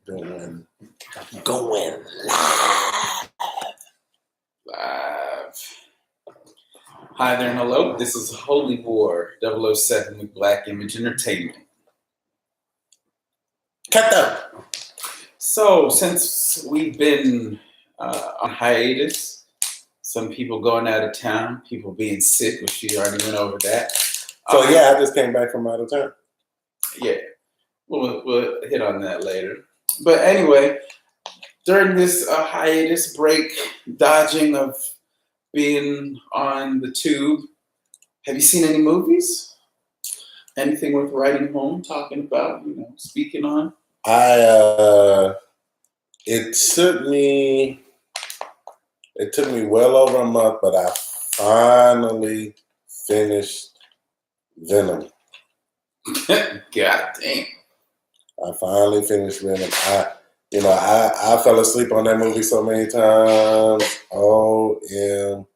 Going live. Hi there and hello. This is Holy War 007 with Black Image Entertainment. Cut up. So, since we've been on hiatus, some people going out of town, people being sick, which you already went over that. So, I just came back from out of town. Yeah, we'll hit on that later. But anyway, during this hiatus break, dodging of being on the tube, have you seen any movies? Anything worth writing home, talking about, speaking on? It took me well over a month, but I finally finished Venom. God damn. I finally finished Venom. I fell asleep on that movie so many times. OMG.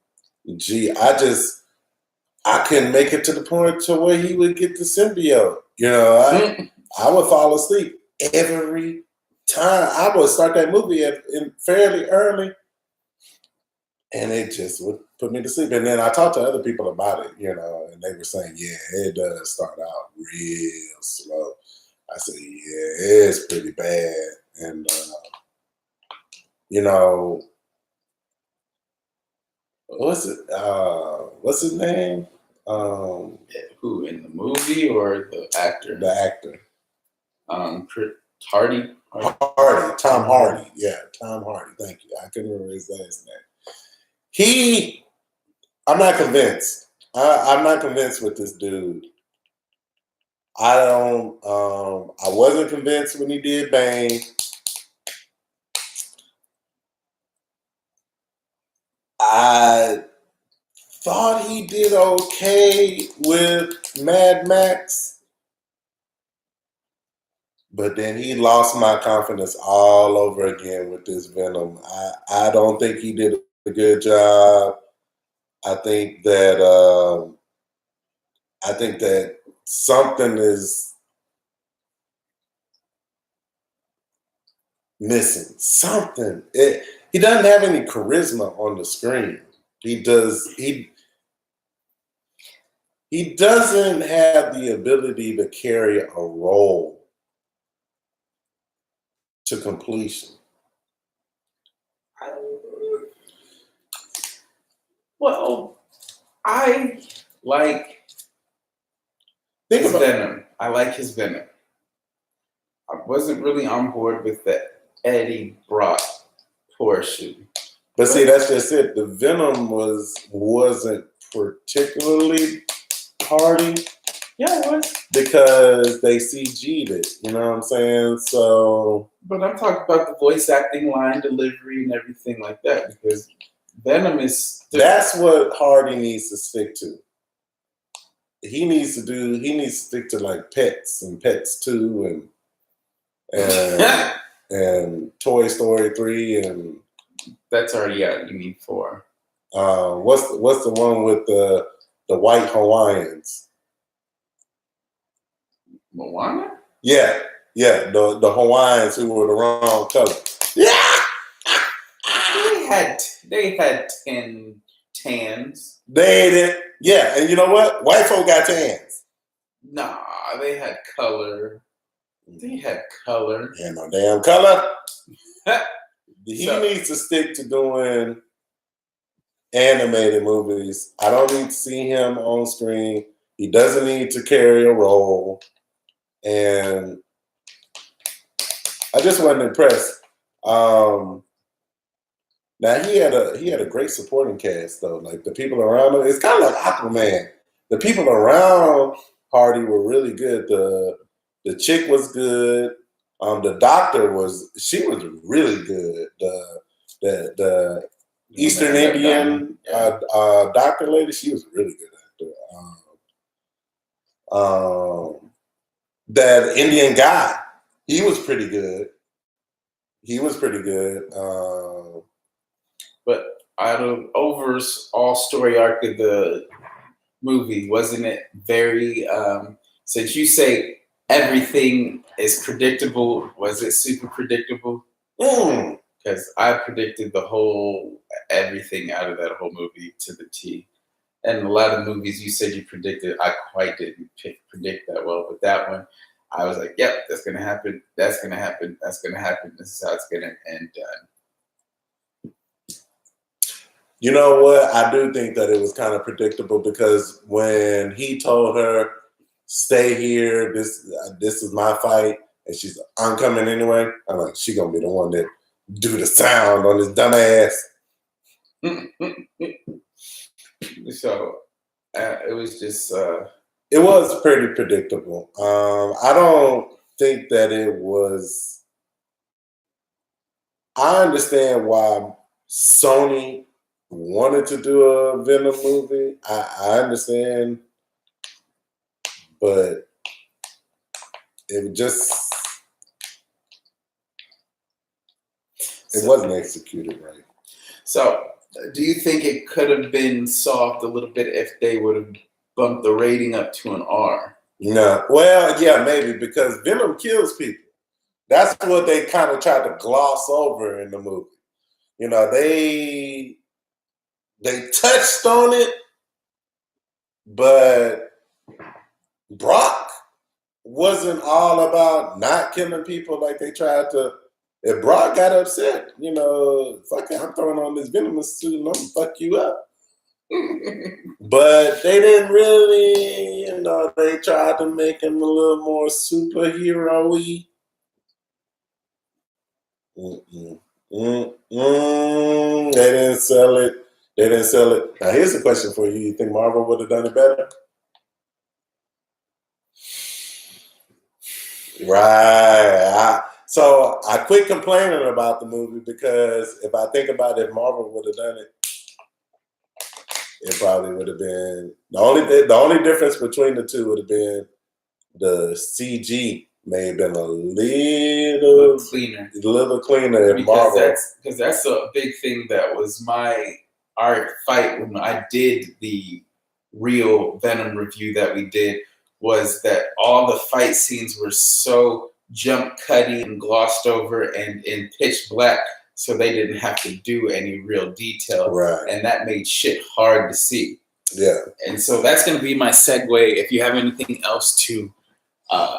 I couldn't make it to the point to where he would get the symbiote. I would fall asleep every time. I would start that movie fairly early, and it just would put me to sleep. And then I talked to other people about it, and they were saying, yeah, it does start out real slow. I said, yeah, it's pretty bad. And, what's his name? Who, in the movie or the actor? The actor. Hardy. Tom Hardy. Yeah, Tom Hardy. Thank you. I couldn't remember his last name. I'm not convinced. I'm not convinced with this dude. I wasn't convinced when he did Bane. I thought he did okay with Mad Max, but then he lost my confidence all over again with this Venom. I don't think he did a good job. I think that something is missing. Something. He doesn't have any charisma on the screen. He doesn't have the ability to carry a role to completion. Well, I like his Venom. I like his Venom. I wasn't really on board with the Eddie Brock portion. But see, that's just it. The Venom wasn't particularly Hardy. Yeah, it was. Because they CG'd it, you know what I'm saying? So. But I'm talking about the voice acting, line delivery, and everything like that. Because Venom is. That's what Hardy needs to stick to. He needs to stick to like Pets and Pets 2 and Toy Story 3 and. That's already out. You mean 4. What's the one with the white Hawaiians? Moana? Yeah. The Hawaiians who were the wrong color. Yeah. They had 10 tans. They didn't. Yeah, and you know what? White folk got tans. Nah, they had color. Yeah, no damn color. He needs to stick to doing animated movies. I don't need to see him on screen. He doesn't need to carry a role. And I just wasn't impressed. Now he had a great supporting cast though. Like the people around him, it's kind of like Aquaman. The people around Hardy were really good. The chick was good. The doctor was really good. The Eastern Indian doctor lady, she was a really good actor. That Indian guy, he was pretty good. But out of overall story arc of the movie, wasn't it very? Since you say everything is predictable. Was it super predictable? Because I predicted everything out of that whole movie to the T. And a lot of movies you said you predicted, I quite didn't predict that well. But that one, I was like, yep, that's going to happen. That's going to happen. That's going to happen. This is how it's going to end. You know what? I do think that it was kind of predictable because when he told her, stay here, this is my fight, and she's like, I'm coming anyway, I'm like, she going to be the one that do the sound on this dumb ass. So it was just... it was pretty predictable. I don't think that it was... I understand why Sony wanted to do a Venom movie. I understand, but it wasn't executed right. So, do you think it could have been solved a little bit if they would have bumped the rating up to an R? No. Well, yeah, maybe, because Venom kills people. That's what they kind of tried to gloss over in the movie. You know, they touched on it, but Brock wasn't all about not killing people like they tried to. If Brock got upset, you know, fuck it, I'm throwing on this venomous suit and I'm gonna fuck you up. But they didn't really, you know, they tried to make him a little more superhero-y. They didn't sell it. Now, here's a question for you. You think Marvel would have done it better? Right. So I quit complaining about the movie because if I think about if Marvel would have done it, it probably would have been the only difference between the two would have been the CG may have been a little cleaner. Because that's a big thing that was my art fight when I did the real Venom review that we did, was that all the fight scenes were so jump cutty and glossed over and in pitch black, so they didn't have to do any real detail. Right. And that made shit hard to see. Yeah. And so that's going to be my segue. If you have anything else to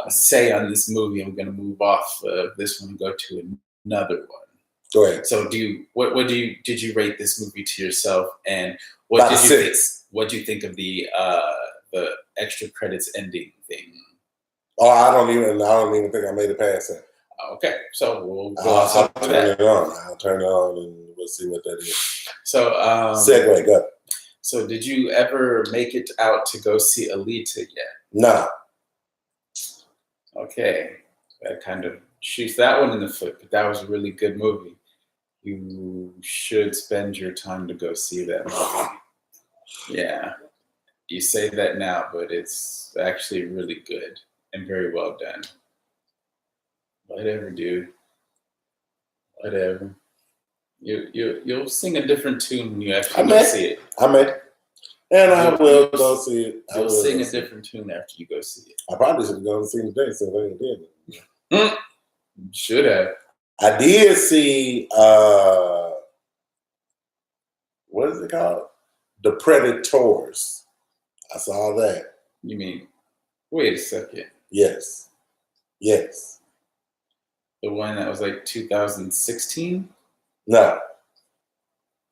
say on this movie, I'm going to move off of this one and go to another one. Go ahead. So did you rate this movie to yourself, and what did you think of the extra credits ending thing? Oh, I don't even think I made it past that. Okay, so we'll go I'll turn it on. I'll turn it on and we'll see what that is. So segue, go. So did you ever make it out to go see Alita yet? No. Okay, that kind of shoots that one in the foot, but that was a really good movie. You should spend your time to go see that movie. Yeah, you say that now, but it's actually really good and very well done. Whatever, dude. Whatever. You'll sing a different tune when you actually go see it. I may. And I will go see it. You'll sing a different tune after you go see it. I probably should have gone to see it today, so I ain't did it. Should have. I did see, what is it called? The Predators. I saw that. You mean, wait a second. Yes. The one that was like 2016? No.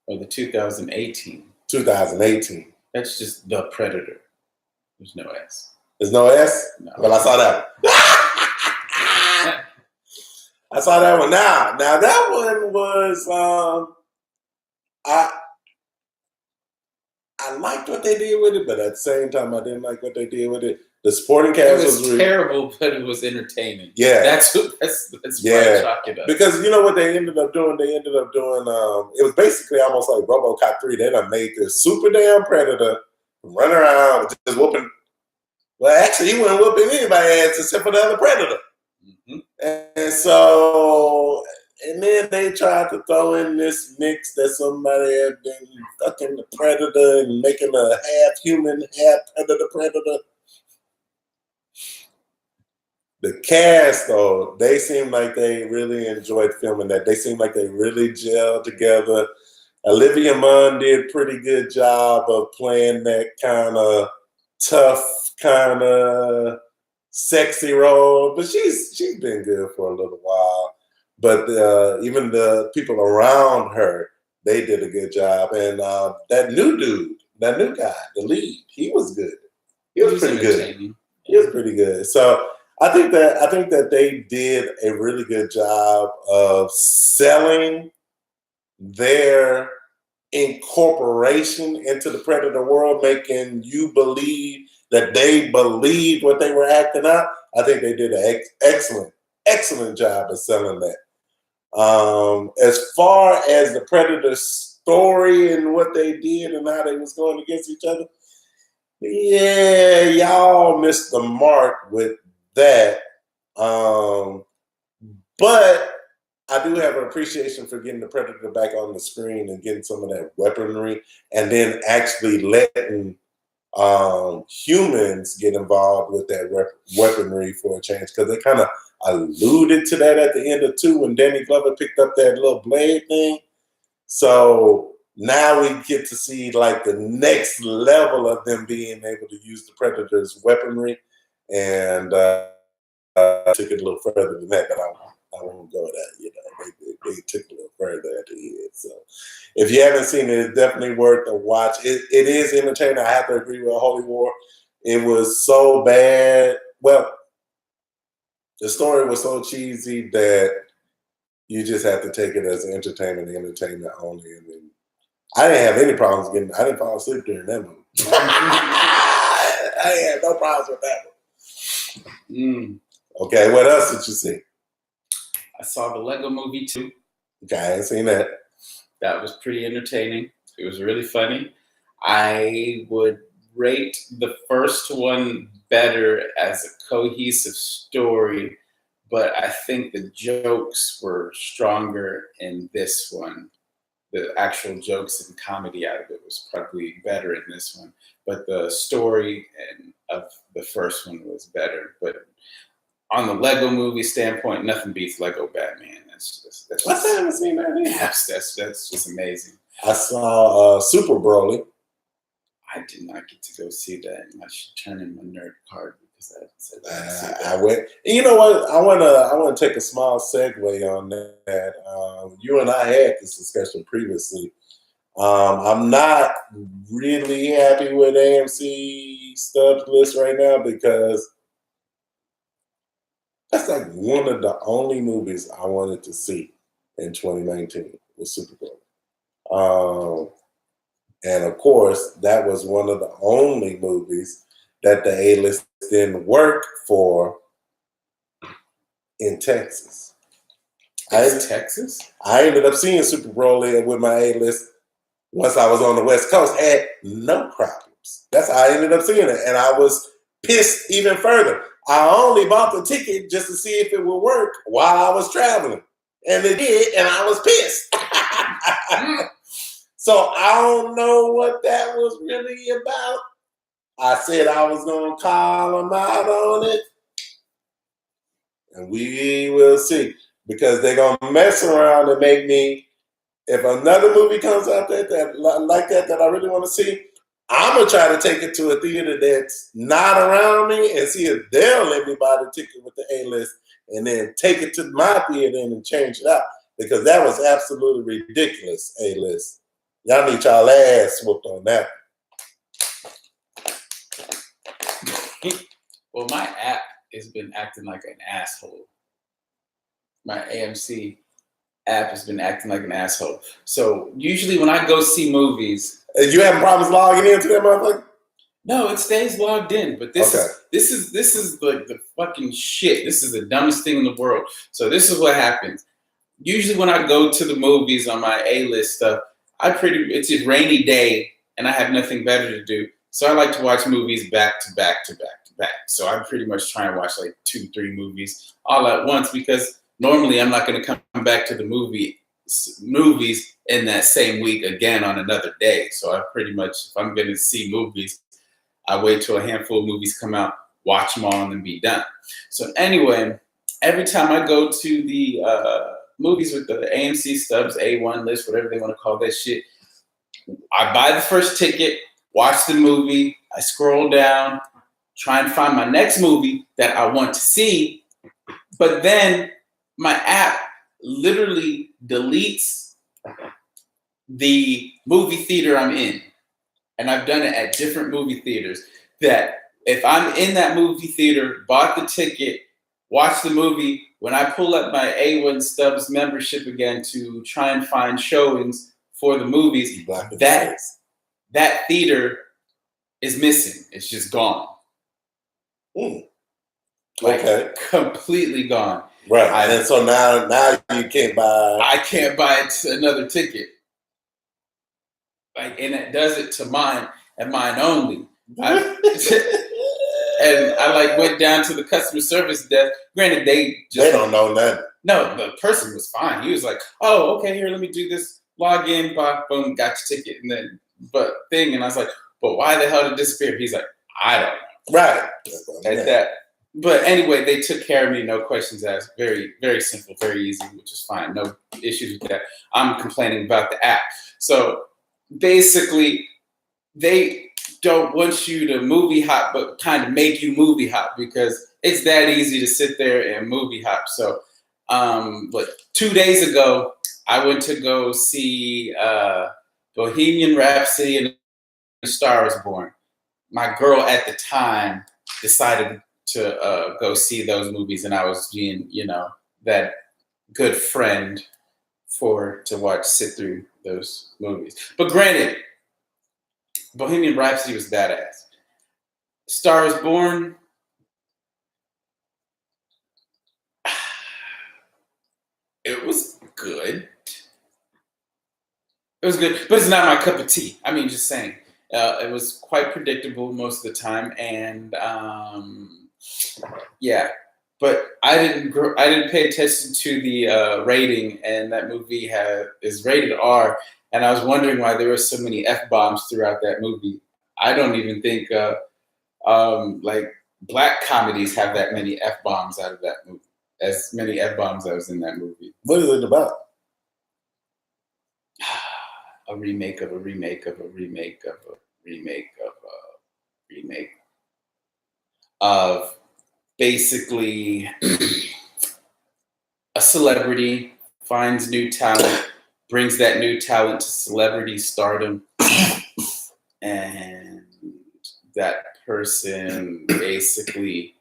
Or the 2018? 2018. That's just The Predator. There's no S. There's no S? No. Well, I saw that one. I saw that one. Now that one was, I liked what they did with it, but at the same time, I didn't like what they did with it. The supporting cast was terrible, but it was entertaining. Yeah, that's why I chalk it up. Because you know what they ended up doing? They ended up doing it was basically almost like RoboCop 3. They done made this super damn predator run around just whooping. Well, actually, he wasn't whooping anybody's ass except for the other predator. Mm-hmm. And so, and then they tried to throw in this mix that somebody had been fucking the predator and making a half human, half predator. The cast, though, they seem like they really enjoyed filming that. They seem like they really gelled together. Olivia Munn did a pretty good job of playing that kind of tough, kind of sexy role, but she's been good for a little while. But even the people around her, they did a good job. And that new dude, that new guy, the lead, he was good. He was pretty good. He was pretty good. So I think that they did a really good job of selling their incorporation into the Predator world, making you believe that they believed what they were acting out. I think they did an excellent job of selling that. As far as the Predator story and what they did and how they was going against each other, yeah, y'all missed the mark with that. But I do have an appreciation for getting the Predator back on the screen and getting some of that weaponry, and then actually letting humans get involved with that weaponry for a change, because they kind of alluded to that at the end of 2 when Danny Glover picked up that little blade thing. So now we get to see like the next level of them being able to use the Predator's weaponry, and took it a little further than that, but I won't go that. You know, they took a little further at the end. So if you haven't seen it, it's definitely worth a watch. It is entertaining. I have to agree with Holy War. It was so bad. Well, the story was so cheesy that you just have to take it as entertainment only. And then I didn't have any problems I didn't fall asleep during that movie. I didn't have no problems with that one. Okay, what else did you see? I saw the Lego Movie 2. Okay, I ain't seen that. That was pretty entertaining. It was really funny. I would rate the first one better as a cohesive story, but I think the jokes were stronger in this one. The actual jokes and comedy out of it was probably better in this one, but the story of the first one was better. But on the Lego Movie standpoint, nothing beats Lego Batman. That's I haven't seen that either. That's just amazing. I saw Super Broly. I did not get to go see that, and I should turn in my nerd card because I went. You know what? I want to take a small segue on that. You and I had this discussion previously. I'm not really happy with AMC Stubbs list right now because that's like one of the only movies I wanted to see in 2019 was Super Bowl. And of course, that was one of the only movies that the A-list didn't work for in Texas. Texas? I ended up seeing Super Bowl with my A-list once I was on the West Coast. Had no problems. That's how I ended up seeing it. And I was pissed even further. I only bought the ticket just to see if it would work while I was traveling. And it did, and I was pissed. So I don't know what that was really about. I said I was going to call them out on it. And we will see. Because they're going to mess around and make me, if another movie comes out that I really want to see, I'm going to try to take it to a theater that's not around me and see if they'll let me buy the ticket with the A-list and then take it to my theater and change it out. Because that was absolutely ridiculous, A-list. Y'all need y'all ass whooped on that. Well, my app has been acting like an asshole. My AMC app has been acting like an asshole. So usually when I go see movies, you having problems logging into that motherfucker? No, it stays logged in. But this is like the fucking shit. This is the dumbest thing in the world. So this is what happens. Usually when I go to the movies on my A-list stuff, it's a rainy day and I have nothing better to do. So I like to watch movies back to back to back to back. So I pretty much try and watch like 2-3 movies all at once because normally I'm not going to come back to the movies in that same week again on another day. So I pretty much, if I'm going to see movies, I wait till a handful of movies come out, watch them all, and then be done. So anyway, every time I go to the movies with the AMC stubs, A1 list, whatever they want to call that shit, I buy the first ticket, watch the movie, I scroll down, try and find my next movie that I want to see, but then my app literally deletes the movie theater I'm in. And I've done it at different movie theaters, that if I'm in that movie theater, bought the ticket, watched the movie, when I pull up my A1 Stubs membership again to try and find showings for the movies, that theater is missing. It's just gone. Okay. Completely gone. Right. And so now you can't buy. I can't buy another ticket. And it does it to mine and mine only. And I went down to the customer service desk. Granted, they don't know nothing. No, the person was fine. He was like, "Oh, okay, here, let me do this. Log in, boom, got your ticket." And then, and I was like, "But why the hell did it disappear?" He's like, "I don't know." Right. At that. But anyway, they took care of me, no questions asked. Very, very simple, very easy, which is fine. No issues with that. I'm complaining about the app. So basically, they don't want you to movie hop, but kind of make you movie hop, because it's that easy to sit there and movie hop. So, but 2 days ago, I went to go see Bohemian Rhapsody and A Star Is Born. My girl at the time decided to go see those movies, and I was being, that good friend to sit through those movies. But granted, Bohemian Rhapsody was badass. Star Is Born, it was good. It was good, but it's not my cup of tea. I mean, just saying. It was quite predictable most of the time, and yeah. But I didn't pay attention to the rating, and that movie is rated R. And I was wondering why there were so many F-bombs throughout that movie. I don't even think black comedies have that many F-bombs out of that movie. As many F-bombs that was in that movie. What is it about? A remake of a remake of a remake of a remake of a remake of basically a celebrity finds new talent, brings that new talent to celebrity stardom, and that person basically,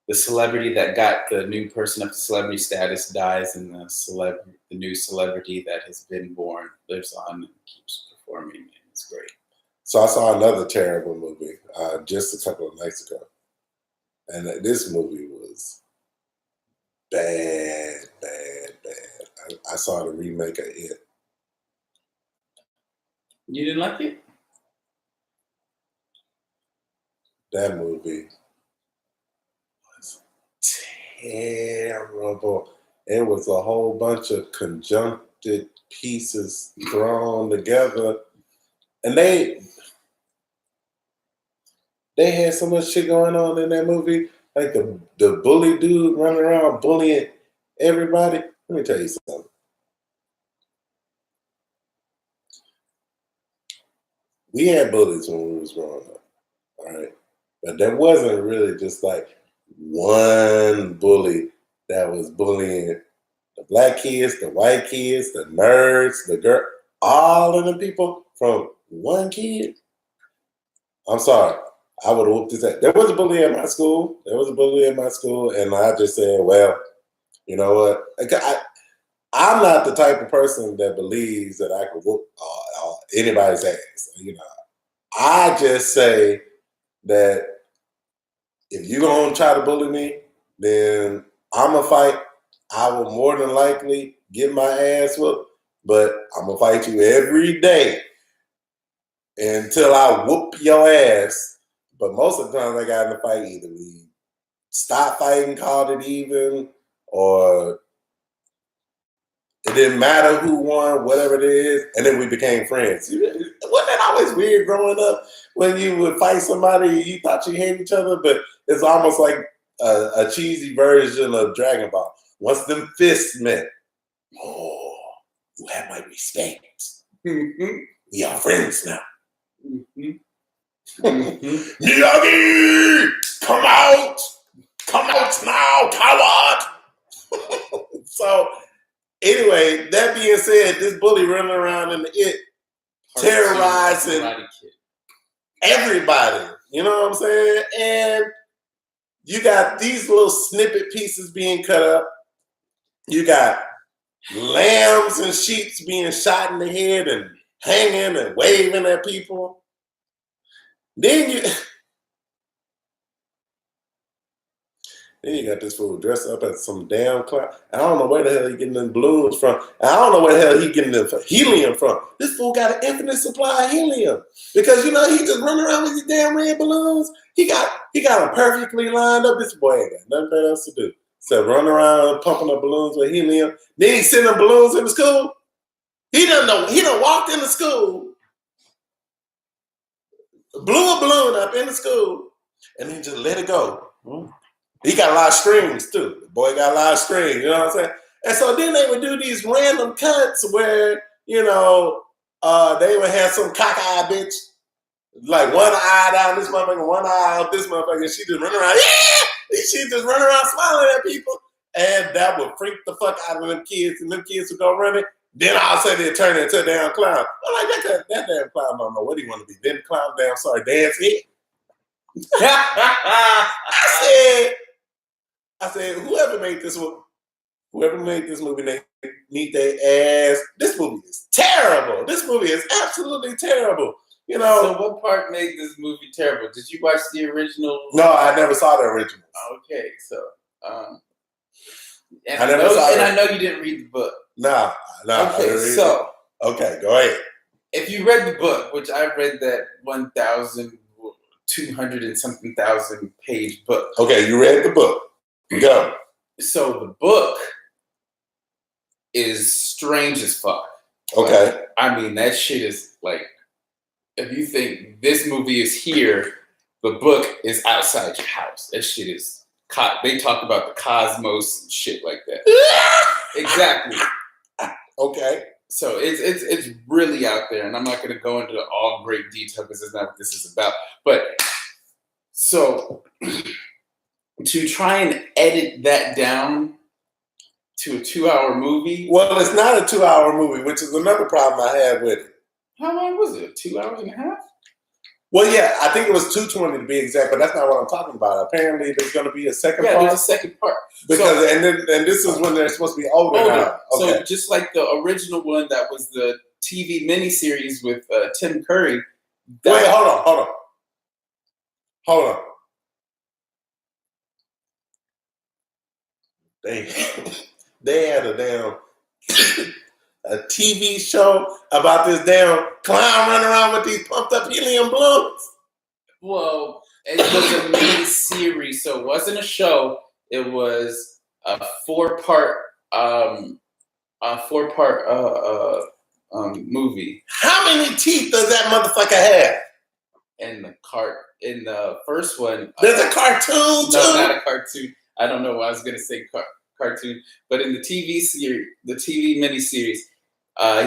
the celebrity that got the new person up to celebrity status dies, and the new celebrity that has been born lives on and keeps performing, and it's great. So I saw another terrible movie just a couple of nights ago, and this movie was bad. I saw the remake of It. You didn't like it? That movie was terrible. It was a whole bunch of conjuncted pieces thrown together. And they had so much shit going on in that movie. Like the bully dude running around bullying everybody. Let me tell you something. We had bullies when we was growing up. All right. But there wasn't really just like one bully that was bullying the black kids, the white kids, the nerds, the girl, all of the people from one kid. I'm sorry. I would have whooped his ass. There was a bully at my school. And I just said, well, you know what? I'm not the type of person that believes that I could whoop anybody's ass. I just say that if you're going to try to bully me, then I'm going to fight. I will more than likely get my ass whooped, but I'm going to fight you every day until I whoop your ass. But most of the time I got in the fight, either we stopped fighting, called it even, or it didn't matter who won, whatever it is, and then we became friends. Wasn't that always weird growing up when you would fight somebody, you thought you hated each other, but It's almost like a cheesy version of Dragon Ball. Once them fists met, oh, you have my respect. We are friends now. Miyagi, come out! Come out now, coward! So, anyway, that being said, this bully running around in the it, terrorizing everybody. You know what I'm saying? And you got these little snippet pieces being cut up. You got lambs and sheep being shot in the head and hanging and waving at people. Then you got this fool dressed up as some damn clown. I don't know where the hell he getting them balloons from. I don't know where the hell he getting the helium from. This fool got an infinite supply of helium. Because, you know, he just running around with these damn red balloons. He got them perfectly lined up. This boy ain't got nothing better else to do. So run around pumping up balloons with helium. Then he sending balloons into school. He doesn't know. He done walked into school, blew a balloon up in the school, and then just let it go. He got a lot of strings too. The boy got a lot of strings, you know what I'm saying? And so then they would do these random cuts where, you know, they would have some cockeyed bitch, like one eye down this motherfucker, one eye up this motherfucker, and she just run around, yeah! She just run around smiling at people. And that would freak the fuck out of them kids, and them kids would go running. Then all of a sudden they turn into a damn clown. I'm like, that damn clown don't know what he want to be. Then the clown damn sorry dance it. I said, whoever made this movie, they need their ass. This movie is terrible. This movie is absolutely terrible. You know. So what part made this movie terrible? Did you watch the original? No, I never saw the original. Okay, so I know you didn't read the book. No. Okay, so okay, go ahead. If you read the book, which I read that 1,200 and something thousand page book. Okay, you read the book. Go. So the book is strange as fuck. Okay. Like, I mean, that shit is like, if you think this movie is here, the book is outside your house. That shit is, they talk about the cosmos and shit like that. Exactly. Okay. So it's really out there, and I'm not going to go into all great detail because it's not what this is about. But so to try and edit that down to a 2-hour movie. Well, it's not a 2-hour movie, which is another problem I had with it. How long was it? 2 hours and a half? Well, yeah, I think it was 2:20 to be exact, but that's not what I'm talking about. Apparently, there's going to be a second part. Yeah, there's a second part. Because and this is when they're supposed to be older now. Okay. So just like the original one, that was the TV miniseries with Tim Curry. Wait, hold on. They had a TV show about this damn clown running around with these pumped up helium balloons. Well, it was a mini series, so it wasn't a show. It was a four-part movie. How many teeth does that motherfucker have? In the first one, there's a cartoon too. No, not a cartoon. I don't know why I was gonna say cartoon, but in the TV series, the TV miniseries,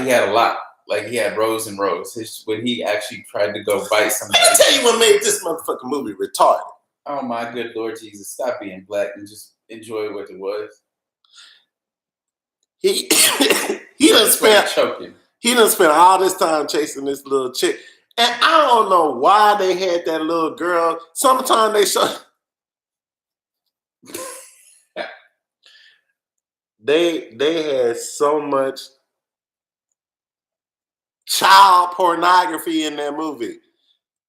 he had a lot. Like he had rows and rows. When he actually tried to go bite somebody. Let me tell you what made this motherfucking movie retarded. Oh my good Lord Jesus! Stop being black and just enjoy what it was. He done spent all this time chasing this little chick, and I don't know why they had that little girl. Sometimes they show. They had so much child pornography in that movie.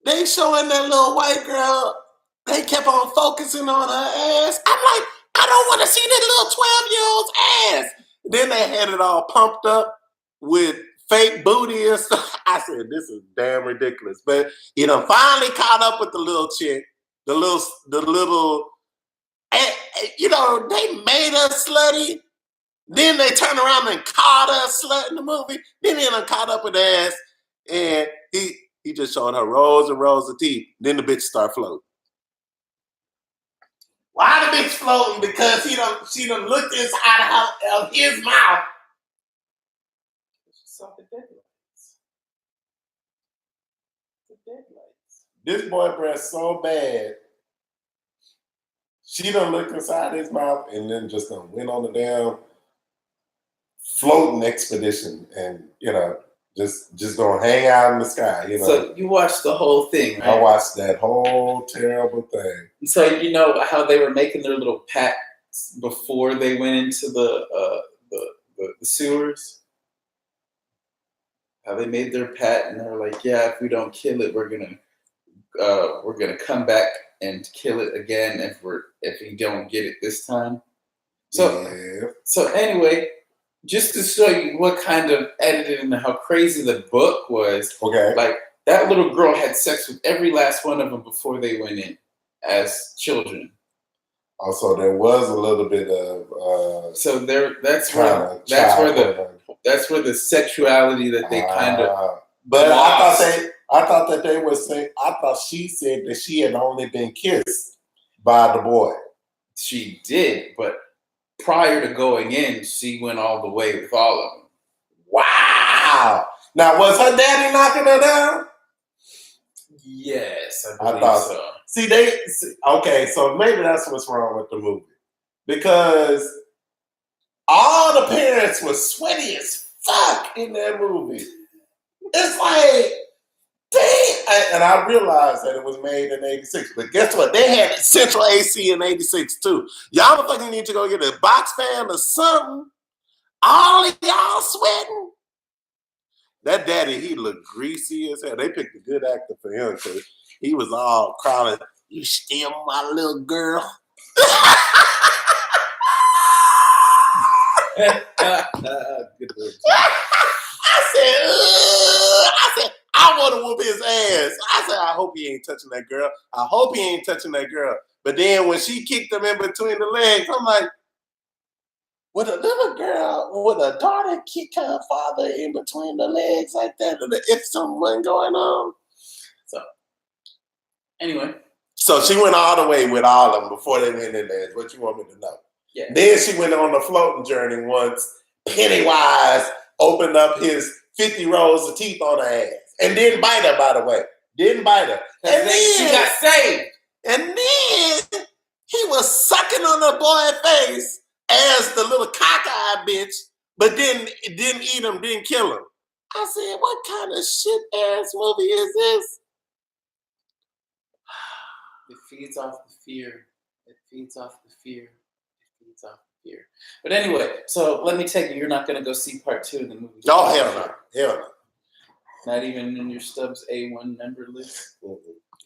They showing that little white girl. They kept on focusing on her ass. I'm like, I don't want to see that little 12-year-old's ass. Then they had it all pumped up with fake booty and stuff. I said, this is damn ridiculous. But you know, finally caught up with the little chick, the little, and, you know, they made her slutty. Then they turned around and called her a slut in the movie. Then they done caught up with her ass, and he just showed her rows and rows of teeth. Then the bitch start floating. Why the bitch floating? Because she done looked inside of his mouth. She saw the deadlights. The deadlights. This boy breath so bad. She done looked inside his mouth and then just done went on the damn floating expedition and, just gonna hang out in the sky, So you watched the whole thing, right? I watched that whole terrible thing. So you know how they were making their little pacts before they went into the sewers? How they made their pact and they were like, yeah, if we don't kill it, we're gonna come back and kill it again if we don't get it this time. So anyway, just to show you what kind of editing and how crazy the book was. Okay. Like that little girl had sex with every last one of them before they went in as children. Also, there was a little bit of so there. That's where the sexuality that they kind of. But I thought that they were saying. I thought she said that she had only been kissed by the boy. She did, but prior to going in, she went all the way with all of them. Wow! Now, was her daddy knocking her down? Yes, I believe so. Okay, so maybe that's what's wrong with the movie. Because all the parents were sweaty as fuck in that movie. It's like, dang. And I realized that it was made in 86. But guess what? They had central AC in 86 too. Y'all fucking need to go get a box fan or something. All of y'all sweating. That daddy, he looked greasy as hell. They picked a good actor for him because he was all crawling. You still my little girl. Good word. I said, I want to whoop his ass. I said, I hope he ain't touching that girl. I hope he ain't touching that girl. But then when she kicked him in between the legs, I'm like, would a little girl, would a daughter kick her father in between the legs like that if something wasn't going on? So, anyway. So she went all the way with all of them before they went in there. Is what you want me to know. Yeah. Then she went on the floating journey once Pennywise opened up his 50 rows of teeth on her ass. And didn't bite her, by the way. Didn't bite her. And then she got saved. And then he was sucking on the boy's face as the little cockeyed bitch, but didn't eat him, didn't kill him. I said, what kind of shit ass movie is this? It feeds off the fear. It feeds off the fear. It feeds off the fear. But anyway, so let me take you. You're not going to go see part 2 of the movie. No, hell no. Hell no. Not even in your Stubbs A1 member list?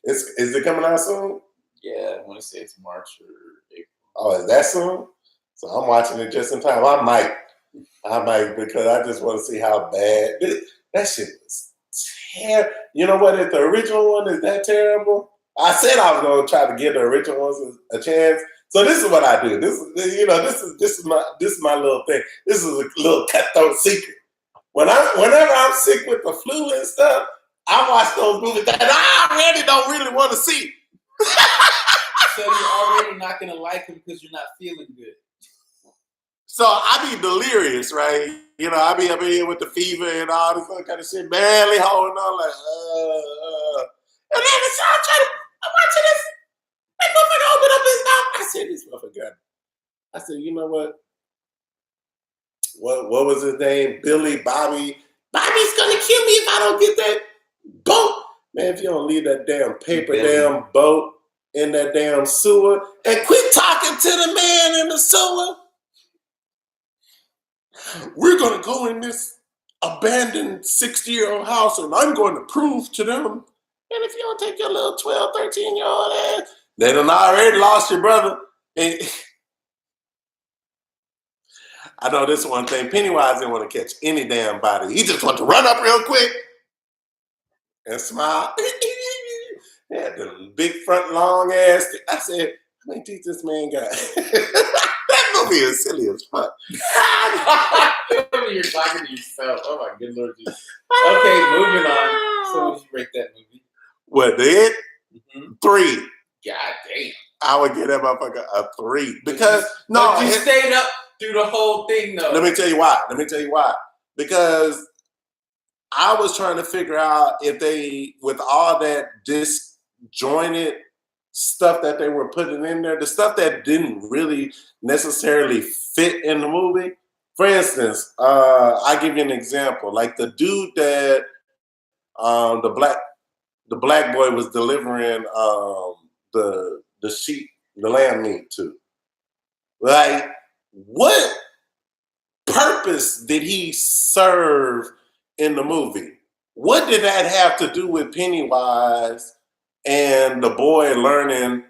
Is it coming out soon? Yeah, I want to say it's March or April. Oh, is that soon? So I'm watching it just in time. I might because I just want to see how bad. That shit was terrible. You know what? If the original one is that terrible, I said I was going to try to give the original ones a chance. So this is what I do. This is my little thing. This is a little cutthroat secret. Whenever I'm sick with the flu and stuff, I watch those movies that I already don't really want to see. So you're already not going to like them because you're not feeling good. So I be delirious, right? I be up in here with the fever and all this other kind of shit, barely holding on, like, And then I'm watching this. That motherfucker open up his mouth. I said, this motherfucker. I said, you know what? What was his name? Billy, Bobby. Bobby's gonna kill me if I don't get that boat. Man, if you don't leave that damn paper damn boat in that damn sewer and quit talking to the man in the sewer. We're gonna go in this abandoned 60-year-old house and I'm going to prove to them. And if you don't take your little 12, 13-year-old ass, they done already lost your brother. And I know this one thing. Pennywise didn't want to catch any damn body. He just wanted to run up real quick and smile. He had the big front long ass. I said, how many teeth this man got? That movie is silly as fuck. You're talking to yourself. Oh my good Lord Jesus. Okay, moving on. So would you rate that movie? What, the It? 3. God damn. I would give that motherfucker a 3 because but you stayed up through the whole thing though. Let me tell you why. Because I was trying to figure out if they, with all that disjointed stuff that they were putting in there, the stuff that didn't really necessarily fit in the movie. For instance, I'll give you an example. Like the dude that the black boy was delivering the sheep, the lamb meat to. Like, what purpose did he serve in the movie? What did that have to do with Pennywise and the boy learning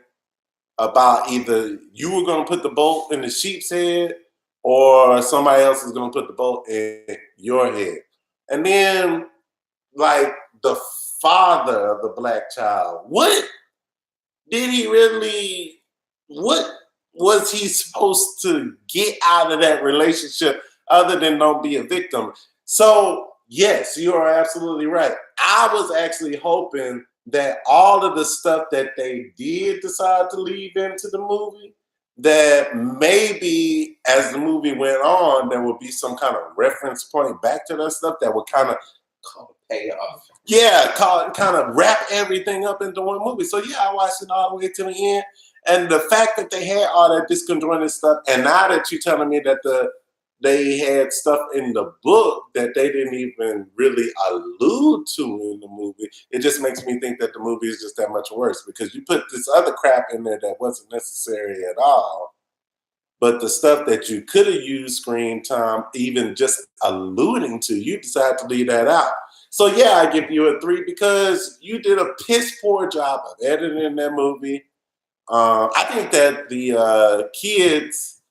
about either you were going to put the bolt in the sheep's head or somebody else is going to put the bolt in your head? And then, like, the father of the black child, what did he really, what was he supposed to get out of that relationship other than don't be a victim? So, yes, you are absolutely right. I was actually hoping that all of the stuff that they did decide to leave into the movie, that maybe as the movie went on, there would be some kind of reference point back to that stuff that would kind of payoff. Yeah, kind of wrap everything up into one movie. So yeah, I watched it all the way to the end. And the fact that they had all that disconjointed stuff, and now that you're telling me that they had stuff in the book that they didn't even really allude to in the movie, it just makes me think that the movie is just that much worse because you put this other crap in there that wasn't necessary at all. But the stuff that you could have used screen time, even just alluding to, you decided to leave that out. So yeah, I give you a 3 because you did a piss poor job of editing that movie. I think that the kids,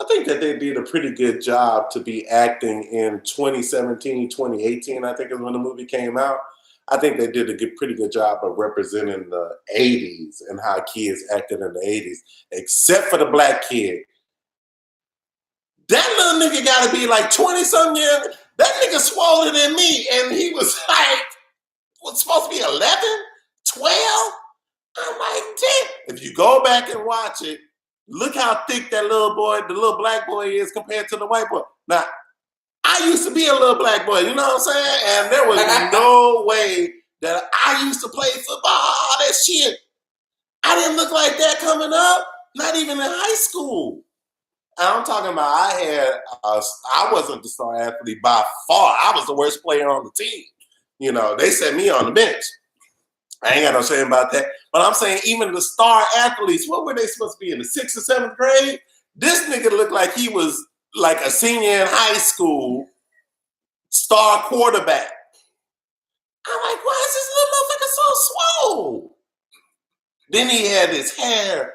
I think that they did a pretty good job to be acting in 2017, 2018, I think is when the movie came out. I think they did a pretty good job of representing the 80s and how kids acted in the 80s, except for the black kid. That little nigga got to be like 20-something years. That nigga swollen than me, and he was like, what's supposed to be 11, 12? I'm like, damn. If you go back and watch it, look how thick that little boy, the little black boy is compared to the white boy. Now, I used to be a little black boy, you know what I'm saying? And there was no way that I used to play football, all that shit. I didn't look like that coming up, not even in high school. And I'm talking about I wasn't the star athlete by far. I was the worst player on the team. You know, they set me on the bench. I ain't got no shame about that. But I'm saying even the star athletes, what were they supposed to be in the 6th or 7th grade? This nigga looked like he was like a senior in high school, star quarterback. I'm like, why is this little motherfucker so swole? Then he had his hair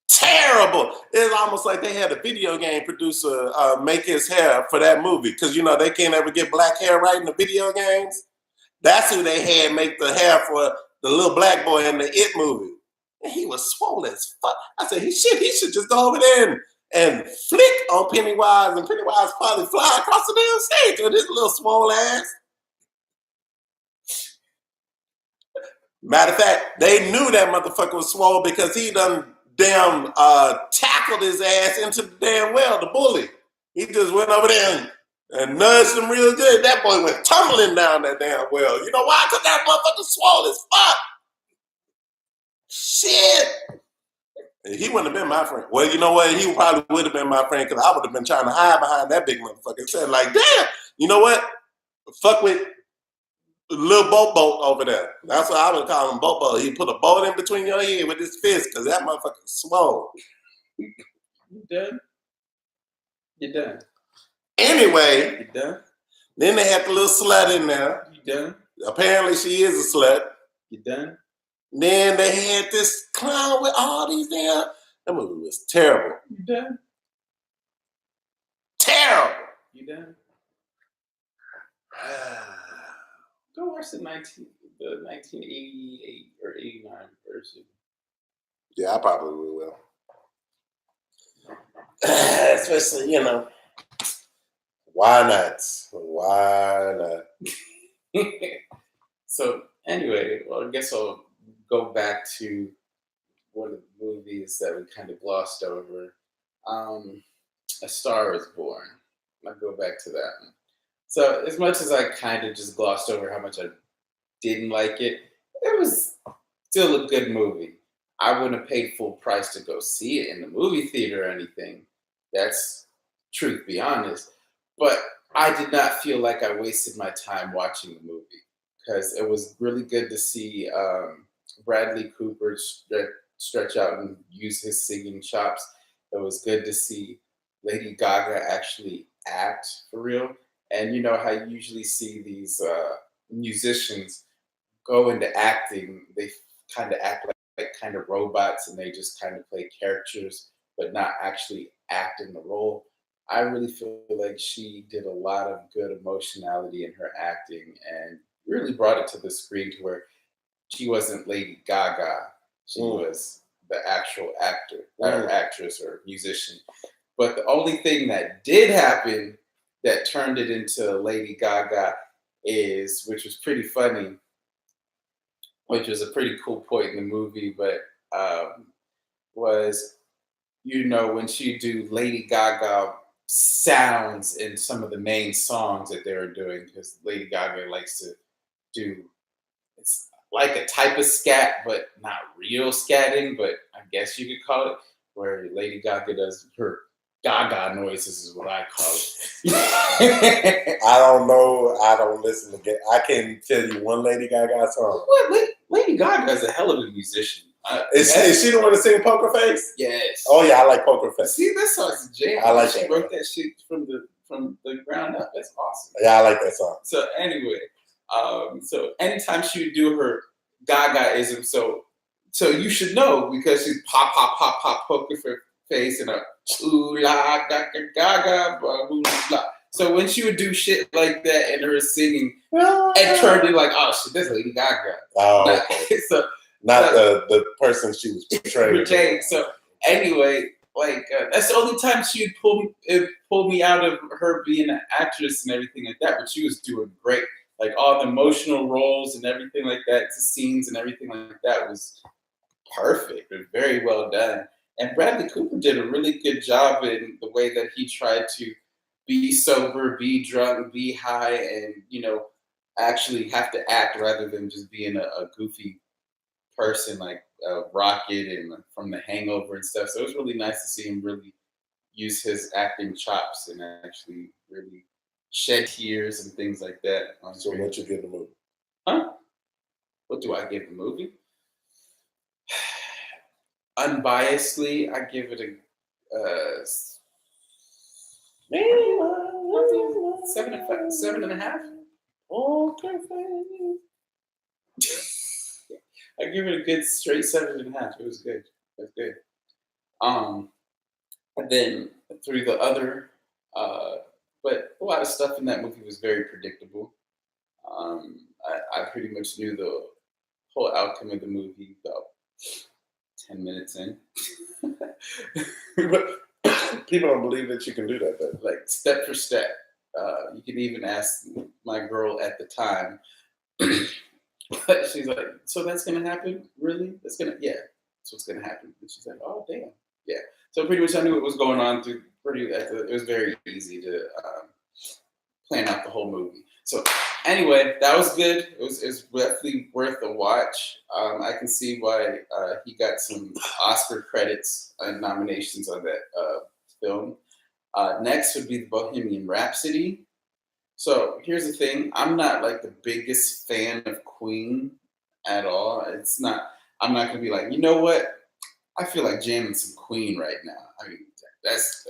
terrible. It's almost like they had a video game producer make his hair for that movie because, you know, they can't ever get black hair right in the video games. That's who they had make the hair for the little black boy in the It movie. And he was swole as fuck. I said, he should just go over there and flick on Pennywise, and Pennywise probably fly across the damn stage with his little swole ass. Matter of fact, they knew that motherfucker was swole because he done damn tackled his ass into the damn well, the bully. He just went over there and nudged him real good. That boy went tumbling down that damn well. You know why? Because that motherfucker swole as fuck. Shit. He wouldn't have been my friend. Well, you know what? He probably would have been my friend because I would have been trying to hide behind that big motherfucker. Said like, damn, you know what? Fuck with little boat over there. That's what I would call him, boat. He put a boat in between your head with his fist because that motherfucker swole. You done? You done? Anyway, You done? Then they had the little slut in there. You done? Apparently she is a slut. You done? Then they had this clown with all these damn. That movie was terrible. You done? Terrible. You done? Go watch the 1988 or 89 version. Yeah, I probably will. Especially, you know, why not? Why not? So anyway, well, I guess I'll go back to one of the movies that we kind of glossed over. A Star is Born. I'll go back to that one. So as much as I kind of just glossed over how much I didn't like it, it was still a good movie. I wouldn't have paid full price to go see it in the movie theater or anything. That's truth be honest. But I did not feel like I wasted my time watching the movie because it was really good to see Bradley Cooper stretch out and use his singing chops. It was good to see Lady Gaga actually act for real. And you know how you usually see these musicians go into acting, they kind of act like kind of robots and they just kind of play characters, but not actually act in the role. I really feel like she did a lot of good emotionality in her acting and really brought it to the screen to where she wasn't Lady Gaga. She was the actual actor, or actress or musician. But the only thing that did happen that turned it into Lady Gaga is, which was pretty funny, which was a pretty cool point in the movie, but was, you know, when she do Lady Gaga sounds in some of the main songs that they were doing, because Lady Gaga likes to do, it's like a type of scat, but not real scatting, but I guess you could call it, where Lady Gaga does her Gaga noises is what I call it. I don't know. I don't listen to. I can't tell you one Lady Gaga song. What? Lady Gaga is a hell of a musician. Is she the one to sing Poker Face? Yes. Oh yeah, I like Poker Face. See, that song's a jam. I like she that. wrote that shit from the ground up. That's awesome. Yeah, I like that song. So anyway, so anytime she would do her Gaga-ism, so you should know because she's pop Poker Face and a ooh la gaga gaga blah, blah, blah. So when she would do shit like that and her singing, it turned it like, oh shit, that's Lady Gaga. Oh, okay. So not the person she was portraying. So anyway, like that's the only time she would pull me out of her being an actress and everything like that. But she was doing great. Like all the emotional roles and everything like that, the scenes and everything like that was perfect. It was very well done. And Bradley Cooper did a really good job in the way that he tried to be sober, be drunk, be high, and, you know, actually have to act rather than just being a goofy person like Rocket and from The Hangover and stuff. So it was really nice to see him really use his acting chops and actually really shed tears and things like that. So what you give the movie? Huh? What do I give the movie? Unbiasedly, I give it a 7.5. Okay. I give it a good straight 7.5. It was good. It was good. And then through the other, but a lot of stuff in that movie was very predictable. I pretty much knew the whole outcome of the movie about 10 minutes in. People don't believe that you can do that, though. Like step for step. You can even ask my girl at the time. She's like, so that's gonna happen? Really? Yeah, that's what's gonna happen. And she's like, oh damn. Yeah. So pretty much I knew what was going on through it was very easy to plan out the whole movie. So anyway, that was good. It was definitely worth a watch. I can see why he got some Oscar credits and nominations on that film. Next would be the Bohemian Rhapsody. So here's the thing: I'm not like the biggest fan of Queen at all. It's not. I'm not gonna be like, you know what? I feel like jamming some Queen right now. I mean, that's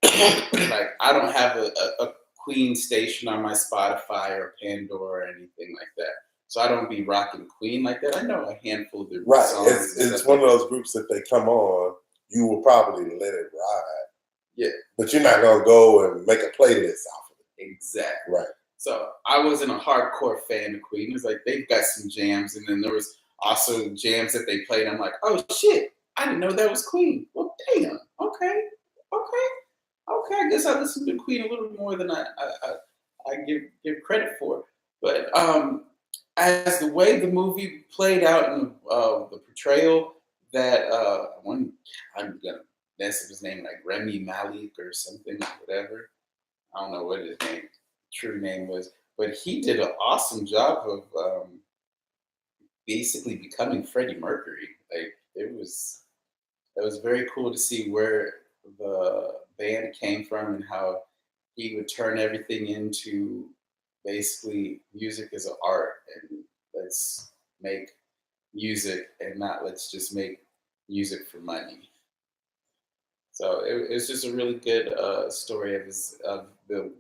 like I don't have a Queen station on my Spotify or Pandora or anything like that. So I don't be rocking Queen like that. I know a handful of their songs. It's one of those groups that they come on, you will probably let it ride. Yeah. But you're not gonna go and make a playlist off of it. Exactly. Right. So I wasn't a hardcore fan of Queen. It was like they've got some jams, and then there was also jams that they played. I'm like, oh shit, I didn't know that was Queen. Well, damn. Okay. I guess I listened to Queen a little more than I give credit for. But as the way the movie played out in the portrayal that I'm gonna mess up his name, like Remy Malik or something, whatever. I don't know what his true name was, but he did an awesome job of basically becoming Freddie Mercury. Like it was very cool to see where the band came from and how he would turn everything into basically music as an art, and let's make music and not let's just make music for money. So it's just a really good story of the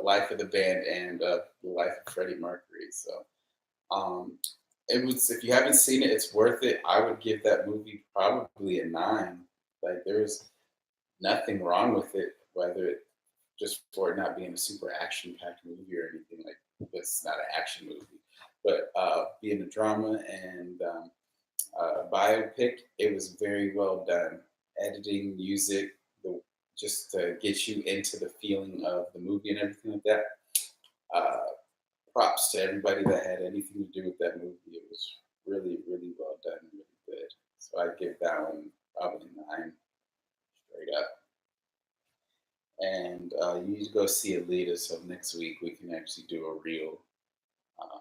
life of the band and the life of Freddie Mercury. So um, it was, if you haven't seen it, it's worth it. I would give that movie probably a 9. Like there's nothing wrong with it, whether it just for it not being a super action packed movie or anything like. It's not an action movie, but being a drama and biopic, it was very well done. Editing, music, just to get you into the feeling of the movie and everything like that. Uh, Props to everybody that had anything to do with that movie. It was really, really well done, really good. So I'd give that one probably 9 straight up. And you need to go see Alita. So next week we can actually do a real um,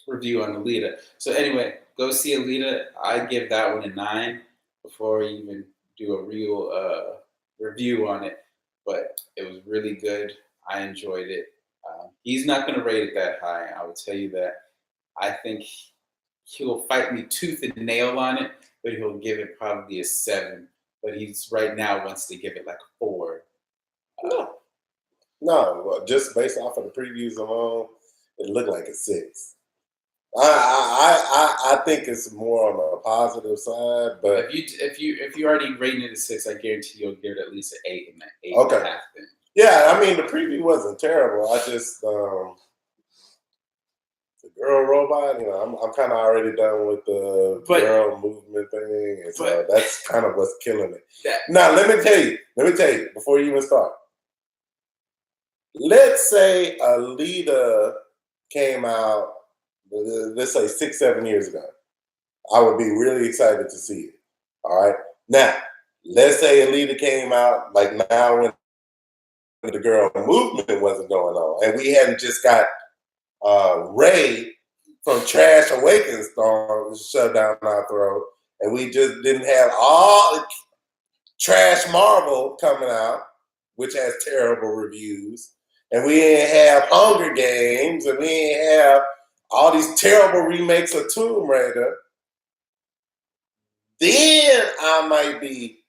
review on Alita. So anyway, go see Alita. I give that one a 9 before I even do a real review on it. But it was really good. I enjoyed it. He's not going to rate it that high. I will tell you that. I think he'll fight me tooth and nail on it, but he'll give it probably a 7. But he's right now wants to give it like a 4. No, well, just based off of the previews alone, it looked like a 6. I think it's more on the positive side, but if you already rated it a 6, I guarantee you'll give it at least an 8 and an 8 okay. and a half. Then. Yeah, I mean the preview wasn't terrible. I just the girl robot. You know, I'm kind of already done with the girl movement thing, and so that's kind of what's killing it. Now let me tell you before you even start. Let's say Alita came out, let's say 6-7 years ago. I would be really excited to see it. All right. Now, let's say Alita came out like now when the girl movement wasn't going on, and we hadn't just got Ray from Trash Awakens shoved down our throat, and we just didn't have all Trash Marvel coming out, which has terrible reviews, and we didn't have Hunger Games, and we didn't have all these terrible remakes of Tomb Raider. Then I might be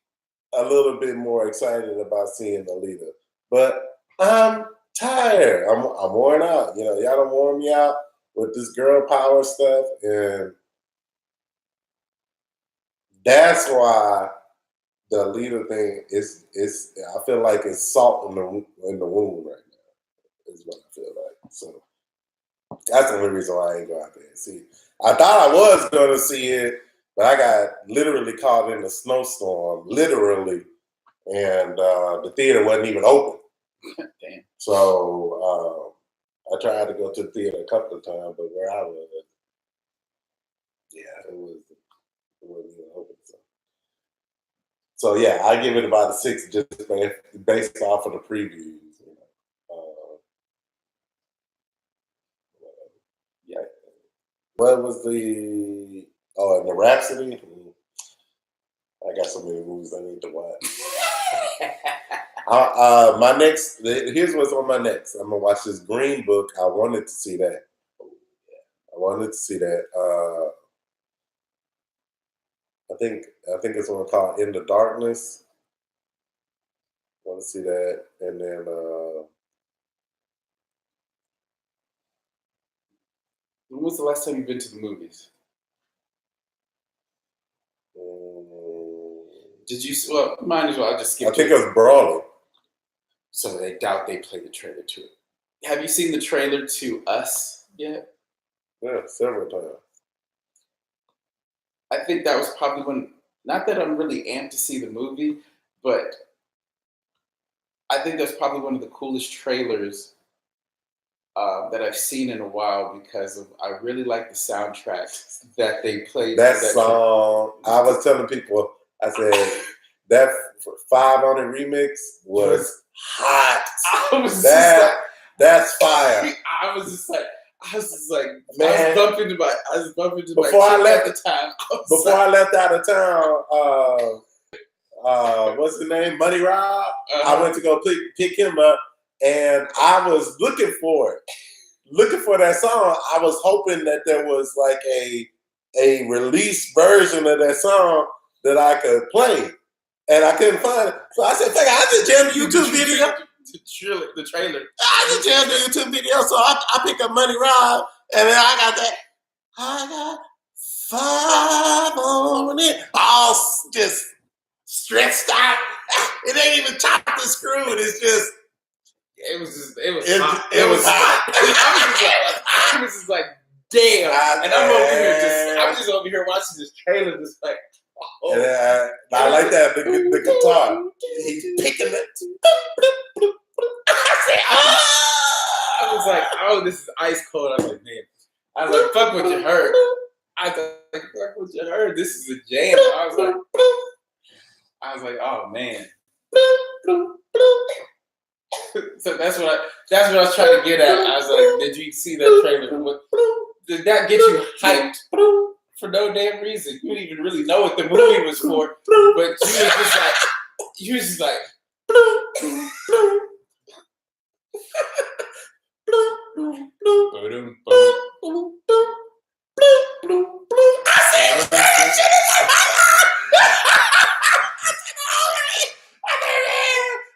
a little bit more excited about seeing Alita. But I'm tired. I'm worn out. You know, y'all done worn me out with this girl power stuff, and that's why the Alita thing is I feel like it's salt in the wound right now. Is what I feel like. So that's the only reason why I ain't go out there and see it. I thought I was going to see it, but I got literally caught in a snowstorm, literally, and the theater wasn't even open. Damn. So I tried to go to the theater a couple of times, but where I was, yeah, it wasn't even open. So yeah, I give it about a 6 just based off of the previews. You know. Yeah. What was the and the Rhapsody? I got so many movies I need to watch. My next, here's what's on my next. I'm gonna watch this Green Book. I wanted to see that. I think it's one called In the Darkness. I want to see that, and then when was the last time you've been to the movies? Did you? Well, might as well. I'll just skip. I think it was Brawling. So they doubt they played the trailer to it. Have you seen the trailer to Us yet? Yeah, several times. I think that was probably when. Not that I'm really amped to see the movie, but I think that's probably one of the coolest trailers that I've seen in a while because I really like the soundtrack that they played. That song, I was telling people, I said that 5 on It remix was hot. That's fire. I was just like, man. I was bumping into before my I left at the time. I left out of town, what's the name? Money Rob. I went to go pick him up, and I was looking for that song. I was hoping that there was like a release version of that song that I could play, and I couldn't find it. So I said, I just jammed the YouTube video. The trailer. I just jammed the YouTube video, so I pick up Money Rob, and then I got that. I got 5 on it, all just stretched out. It ain't even chopped and screwed. It's just. It was hot. It was hot. I was just like, damn. And I'm just over here watching this trailer, just like, oh. And I like that the guitar. He's picking it. I was like, oh, this is ice cold. I was like, man. I was like, fuck what you heard. I was like, fuck what you heard. This is a jam. I was like, oh man. So that's what I was trying to get at. I was like, did you see that trailer? Did that get you hyped for no damn reason? You didn't even really know what the movie was for, but you was just like.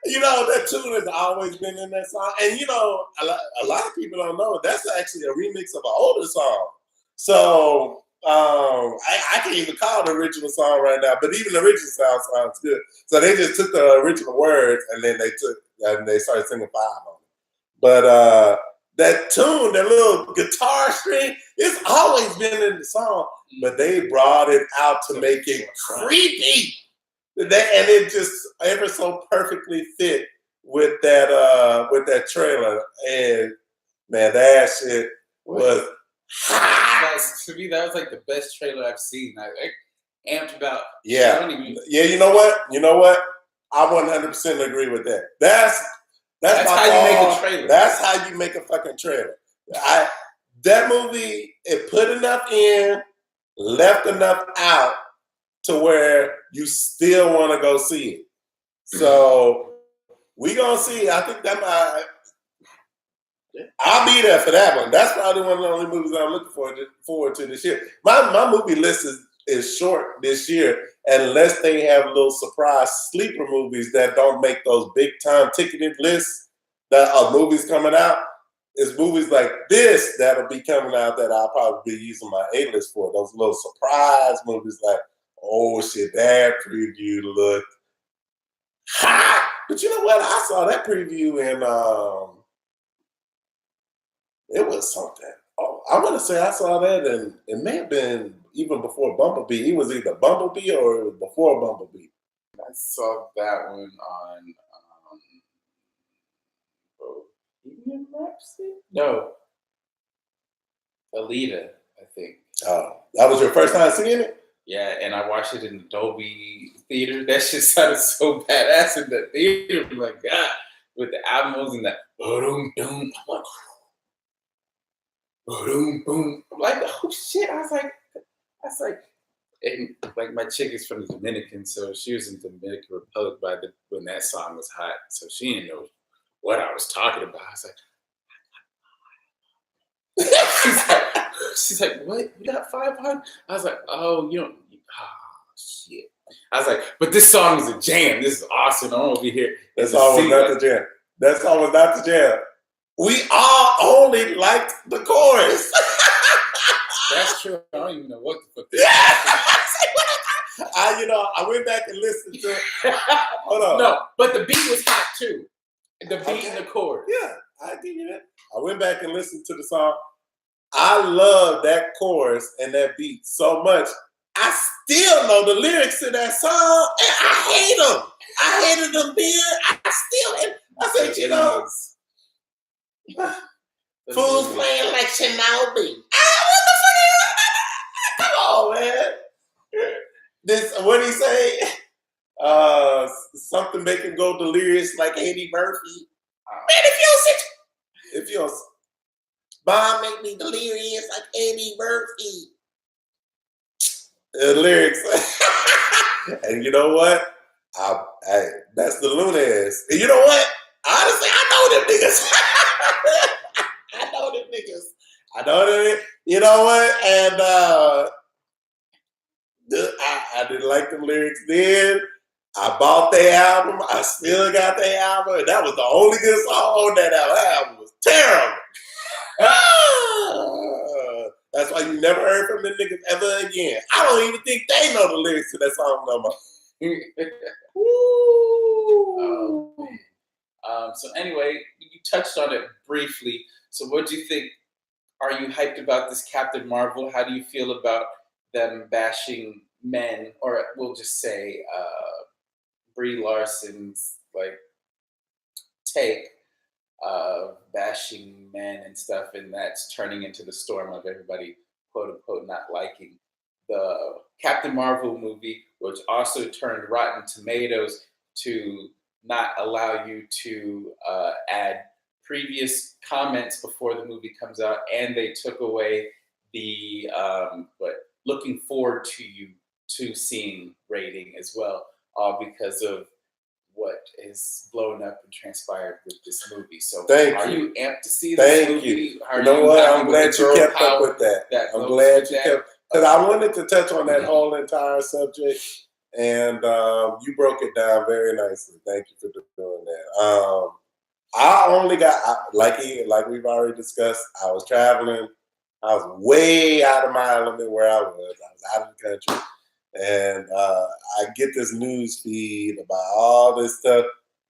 You know, that tune has always been in that song. And, you know, a lot of people don't know that's actually a remix of an older song. So I can't even call it the original song right now, but even the original sounds good. So they just took the original words and then they started singing 5 on it. But that tune, that little guitar string, it's always been in the song, but they brought it out to make it creepy. And it just ever so perfectly fit with that trailer. And man, that shit was hot. To me, that was like the best trailer I've seen. I amped about. Yeah. You know what? I 100% agree with that. That's how you make a trailer. That's how you make a fucking trailer. That movie, it put enough in, left enough out to where you still want to go see it. So we gonna see. I think I'll be there for that one. That's probably one of the only movies I'm looking forward to this year. My movie list is short this year, unless they have little surprise sleeper movies that don't make those big time ticketed lists that are movies coming out. It's movies like this that'll be coming out that I'll probably be using my A-list for. Those little surprise movies like, oh shit, that preview looked hot. But you know what? I saw that preview and it was something. Oh, I want to say I saw that, and it may have been even before Bumblebee. It was either Bumblebee or it was before Bumblebee. I saw that one on Bohemian Rhapsody? No. Alita, I think. Oh, that was your first time seeing it? Yeah, and I watched it in Dolby Theater. That shit sounded so badass in the theater. I'm like, God, with the albums and that boom, boom. I'm like, boom, boom. I'm like, oh shit. I was like, and like my chick is from the Dominican, so she was in Dominican Republic when that song was hot. So she didn't know what I was talking about. I was like, she's like, what? You got 500? I was like, oh, you don't. Oh shit. I was like, but this song is a jam. This is awesome. I'm over here. That song was not the jam. That song was not the jam. We all only liked the chorus. That's true. I don't even know what the fuck. I went back and listened to it. Hold on. No, but the beat was hot too. The beat and the chorus. Yeah, I give you that. I went back and listened to the song. I love that chorus and that beat so much. I still know the lyrics to that song, and I hate them. I hated them then. I still hate them. I said, Fools playing like Shinobi. What the fuck is that? Come on, man. This, what did he say? Something make him go delirious like Eddie Murphy. Man, if you don't, Bob make me delirious like Eddie Murphy. The lyrics. And you know what? That's the Lunez. And you know what? Honestly, I know them niggas. I know them niggas. I know them. You know what? And I didn't like the lyrics then. I bought their album. I still got their album. And that was the only good song on that album. That album was terrible. That's why you never heard from the niggas ever again. I don't even think they know the lyrics to that song no more. Oh, man. So anyway, you touched on it briefly. So what do you think? Are you hyped about this Captain Marvel? How do you feel about them bashing men, or we'll just say Brie Larson's like take bashing men and stuff, and that's turning into the storm of everybody quote unquote not liking the Captain Marvel movie, which also turned Rotten Tomatoes to not allow you to add previous comments before the movie comes out, and they took away the looking forward to seeing rating as well, all because of what is blown up and transpired with this movie. So are you amped to see this movie? You know what? I'm glad you kept up with that. I'm glad you kept, because I wanted to touch on that whole entire subject, and you broke it down very nicely. Thank you for doing that. I only got, like we've already discussed, I was traveling. I was way out of my element where I was. I was out of the country. And I get this news feed about all this stuff.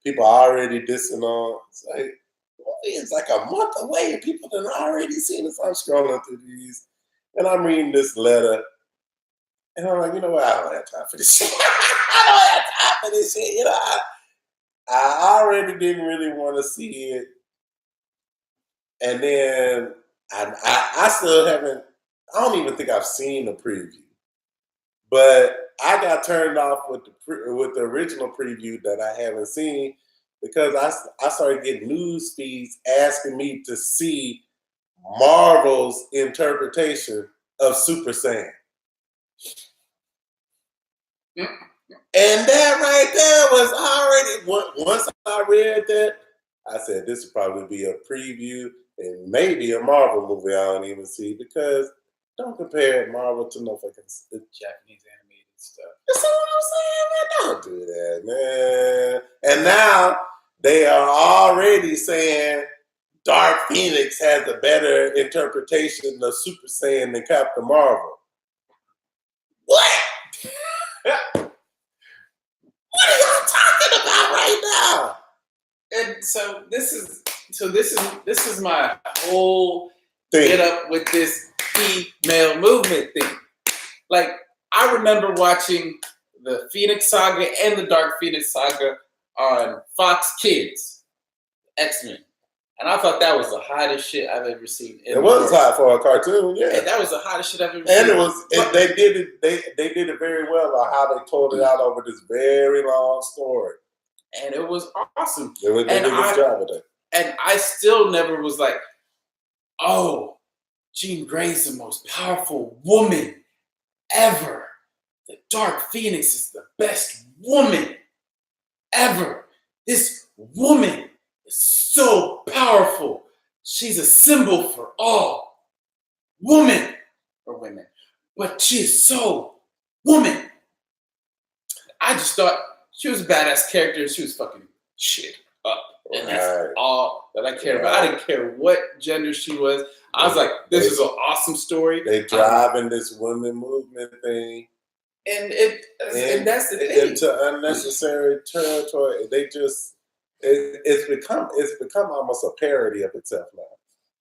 People are already dissing on. It's like a month away and people have already seen it. So I'm scrolling through these and I'm reading this letter. And I'm like, you know what? I don't have time for this shit. I don't have time for this shit. You know, I already didn't really want to see it. And then I still haven't, I don't even think I've seen the preview. But I got turned off with the original preview that I haven't seen because I started getting news feeds asking me to see Marvel's interpretation of Super Saiyan. And that right there was already, once I read that, I said this would probably be a preview and maybe a Marvel movie I don't even see, because don't compare Marvel to no fucking Japanese animated stuff. That's what I'm saying, man. Don't do that, man. And now they are already saying Dark Phoenix has a better interpretation of Super Saiyan than Captain Marvel. What? What are y'all talking about right now? And so this is my whole get up with this female movement thing. Like, I remember watching the Phoenix Saga and the Dark Phoenix Saga on Fox Kids, X-Men. And I thought that was the hottest shit I've ever seen. It was hot for a cartoon, yeah. And that was the hottest shit I've ever seen. And it was, they did it very well on how they told it out over this very long story. And it was awesome. They did a good job with it. And I still never was like, oh, Jean Grey's the most powerful woman ever. The Dark Phoenix is the best woman ever. This woman is so powerful. She's a symbol for all women or women. But she is so woman. I just thought she was a badass character and she was fucking shit up. And that's all that I cared about. I didn't care what gender she was. I was like, this is an awesome story. They driving this women movement thing. And that's the thing. Into unnecessary territory. They just, it's become almost a parody of itself now.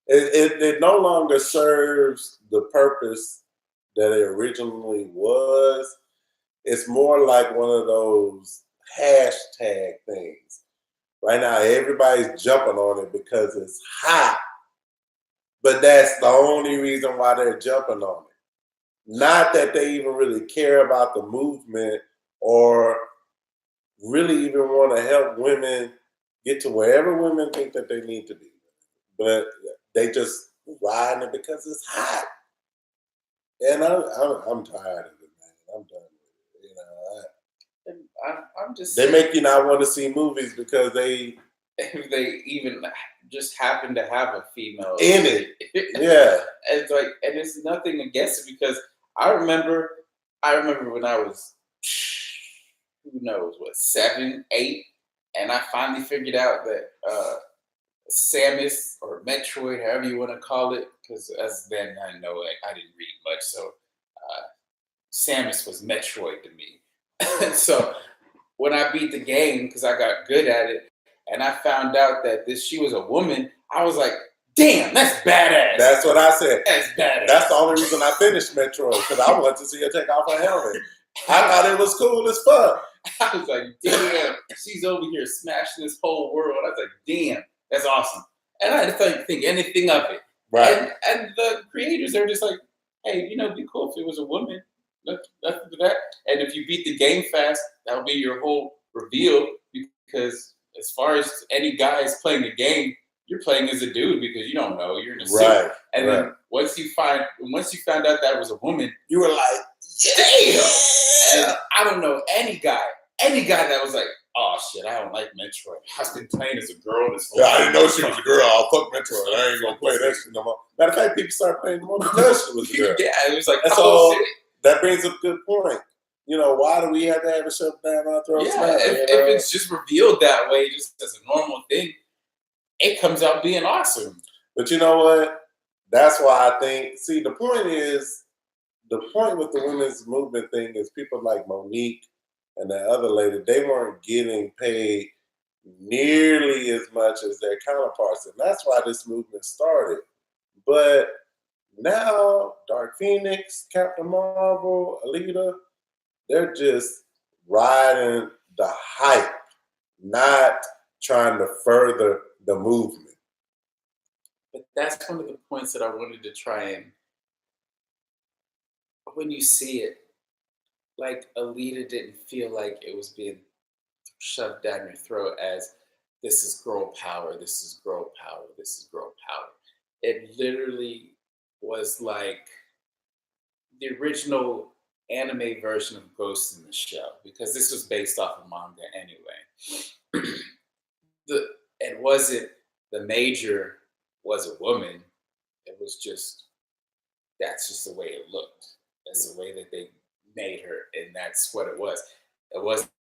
It no longer serves the purpose that it originally was. It's more like one of those hashtag things. Right now, everybody's jumping on it because it's hot But that's the only reason why they're jumping on it. Not that they even really care about the movement or really even want to help women get to wherever women think that they need to be. But they just riding it because it's hot. And I'm tired of it, man. I'm done with it. You know, I'm just they make you not want to see movies because they even just happen to have a female in it. Yeah. It's like, and it's nothing against it because I remember when I was, who knows what, 7, 8, and I finally figured out that Samus or Metroid, however you want to call it, because as then I know I didn't read much, so Samus was Metroid to me. So when I beat the game, because I got good at it, and I found out that she was a woman, I was like, damn, that's badass. That's what I said. That's badass. That's the only reason I finished Metroid, because I wanted to see her take off her helmet. I thought it was cool as fuck. I was like, damn, she's over here smashing this whole world. I was like, damn, that's awesome. And I didn't think anything of it. Right. And the creators, they're just like, hey, it'd be cool if it was a woman. Nothing to that. And if you beat the game fast, that'll be your whole reveal. Because as far as any guys playing the game, you're playing as a dude because you don't know, you're in a suit. Right. And right. then once you found out that it was a woman, you were like, damn. And I don't know any guy that was like, oh shit, I don't like Metroid. I've been playing as a girl this whole time. I didn't know she was a girl. I'll fuck Metroid. I ain't gonna play that shit no more. Matter of fact, people started playing more because she was a girl. Yeah, it was like, so that brings up a good point. Why do we have to have a shoved down our throats? Yeah, if it's just revealed that way, just as a normal thing, it comes out being awesome. But you know what? That's why I think, the point with the women's movement thing is people like Monique and that other lady, they weren't getting paid nearly as much as their counterparts. And that's why this movement started. But now, Dark Phoenix, Captain Marvel, Alita, they're just riding the hype, not trying to further the movement. But that's one of the points that I wanted to try and, when you see it, like Alita didn't feel like it was being shoved down your throat as this is girl power, this is girl power, this is girl power. It literally was like the original anime version of Ghost in the Shell, because this was based off of manga anyway. It wasn't the major was a woman. It was just, that's just the way it looked. That's the way that they made her, and that's what it was. It wasn't,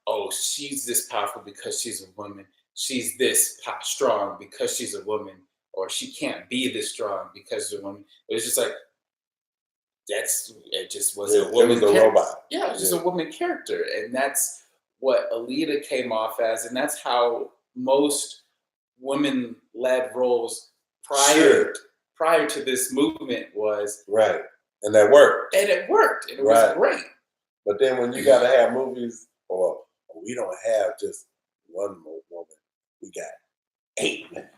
oh, she's this powerful because she's a woman. She's this strong because she's a woman, or she can't be this strong because she's a woman. It was just like, it just was a woman. It was a robot. Yeah, it was just a woman character, and that's what Alita came off as, and that's how most women-led roles prior to this movement was. Right, and that worked. And it worked, and it was great. But then when you got to have movies, or we don't have just one woman, we got 8 women.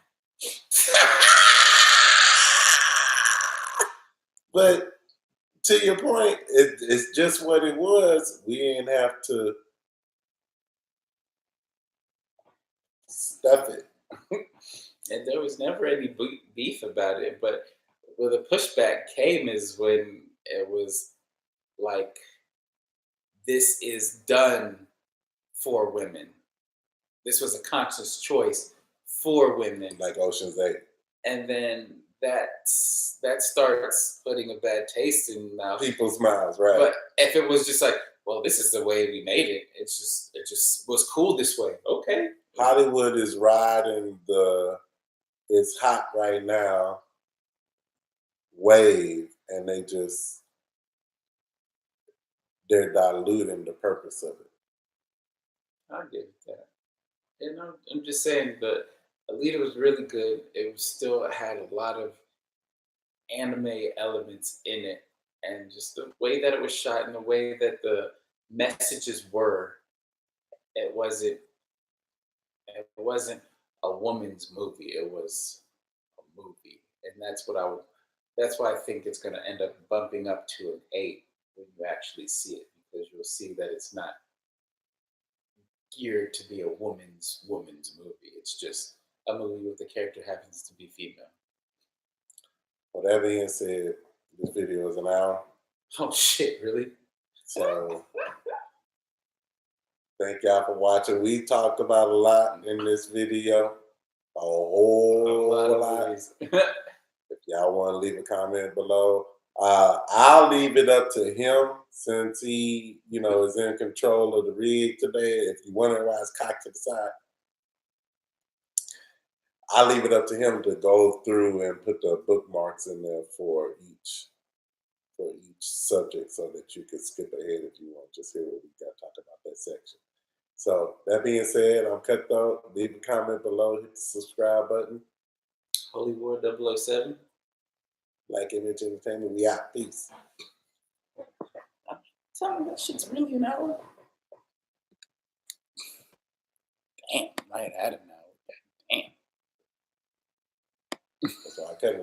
But to your point, it's just what it was. We didn't have to stuff it. And there was never any beef about it. But where the pushback came is when it was like, this is done for women. This was a conscious choice for women. Like Ocean's 8. And then that starts putting a bad taste in people's mouths, right? But if it was just like, well, this is the way we made it. It just was cool this way. Okay. Hollywood is riding it's hot right now wave, and they're diluting the purpose of it. I get that. I'm just saying that Alita was really good. It still had a lot of anime elements in it, and just the way that it was shot and the way that the messages were, it wasn't a woman's movie. It was a movie. and that's what I would. That's why I think it's going to end up bumping up to an 8 when you actually see it, because you'll see that it's not geared to be a woman's movie. It's just a movie with the character happens to be female. With that being said, this video is an hour. Oh shit! Really? So thank y'all for watching. We talked about a lot in this video, a whole lot. If y'all want to leave a comment below, I'll leave it up to him since he, is in control of the rig today. If you wonder why it's cocked to the side, I'll leave it up to him to go through and put the bookmarks in there for each subject, so that you can skip ahead if you want. Just hear what we got to talk about that section. So that being said, I'm Cutthroat. Leave a comment below. Hit the subscribe button. Holy War 007. Black Image Entertainment. We out. Peace. Tell me that shit's really an hour. Damn, I had an hour. Damn. That's why I cut it.